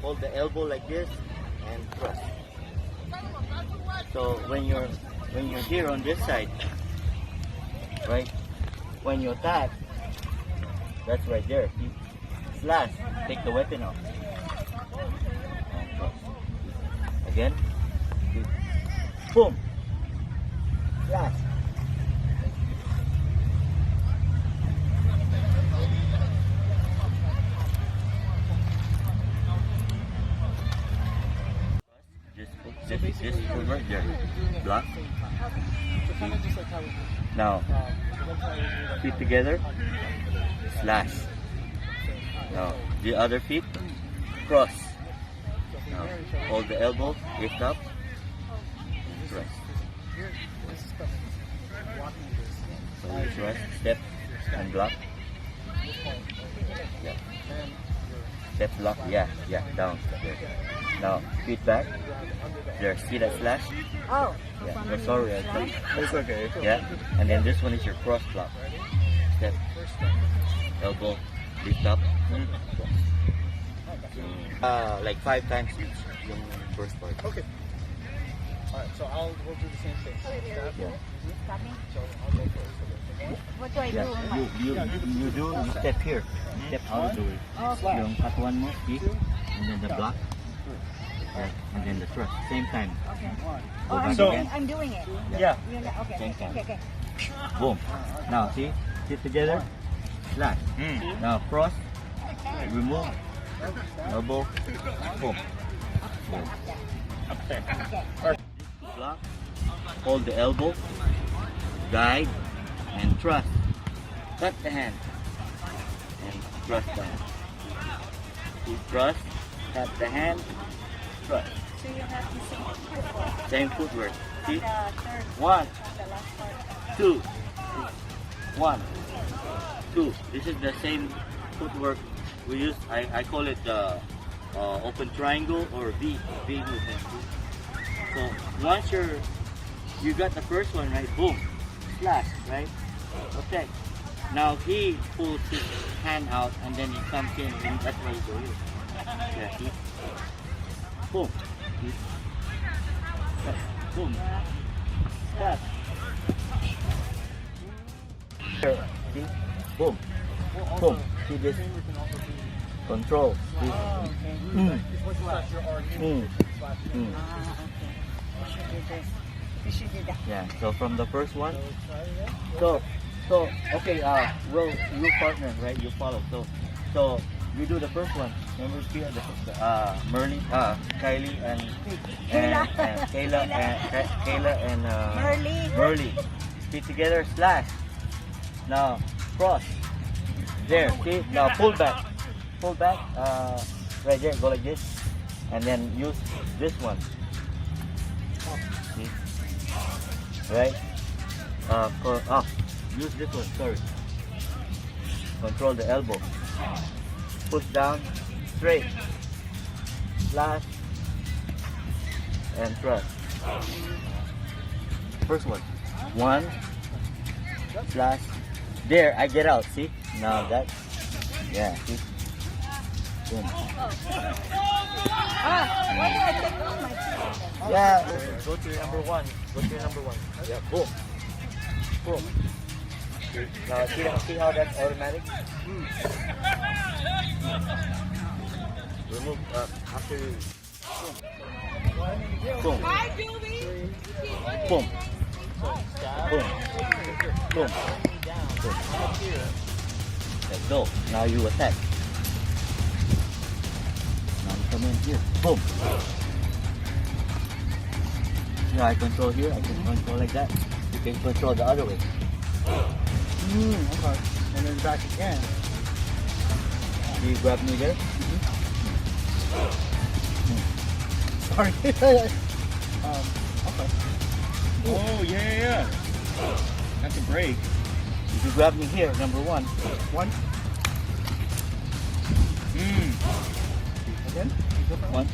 hold the elbow like this and thrust. So when you're here on this side, right? When you attack, that's right there. You slash, take the weapon out. And thrust. Again. Boom. Slash. This right there. Block. Now, feet together. Slash. Now, the other feet. Cross. Now, hold the elbow. Lift up. Thrust. So you thrust. Step and block. Yeah. Step block. Yeah. Down. There. Now, feet back. There, see that slash? Oh. Yeah, I'm sorry. It's okay. Yeah, and then this one is your cross block. Step, elbow, lift up, like 5 times each, yung first part. Okay. Alright, so we'll do the same thing. Yeah. So I'll go first. What do I do? Yeah, you step here. Step out of the way. Yung katuan mo, see? And then the block. Right, and then the thrust, same time. Okay. Go back again. I'm doing it. Yeah. Okay. Same time. Okay. Boom. Now, see? Sit together. Slash. Now, cross. Remove. Elbow. Boom. Boom. Okay. Block. Hold the elbow. Guide. And thrust. Cut the hand. And thrust the hand. Thrust. Cut the hand. Thrust. So you have the same Same footwork. See? the third, 1, the last part. 2, 1, 2. This is the same footwork we use. I call it the open triangle or V movement. So once you got the first one right, boom, slash, right? Okay. Now he pulls his hand out and then he comes in and that's why he goes. Yeah. See? Boom. See? Boom. Step. See? Boom. Boom. See this? Control. See? You should do that. Yeah. So from the first one. So okay. Well, you partner, right? You follow. So you do the first one. Remember, Merly, Kylie, and Kayla and Merly. Feet together, slash. Now cross. There, see? Now pull back. Right there, go like this. And then use this one. See? Right? Use this one, sorry. Control the elbow. Push down, straight. Slash. And thrust. First one. 1. Slash. There, I get out, see? Now that. Yeah, see? Boom. Why do I take off my teeth? Yeah. Go to your number one. Yeah, boom. Boom. Now see how that's automatic? Remove after boom. Boom. Boom. Boom. Boom. Let's go. Now you attack. Now you come in here. Boom. You know, I control here, I can control like that. You can control the other way. Okay. And then back again. Do you grab me there? Sorry. Okay. Oh, yeah. That's a break. If you grab me here, number 1. One. Again? 1.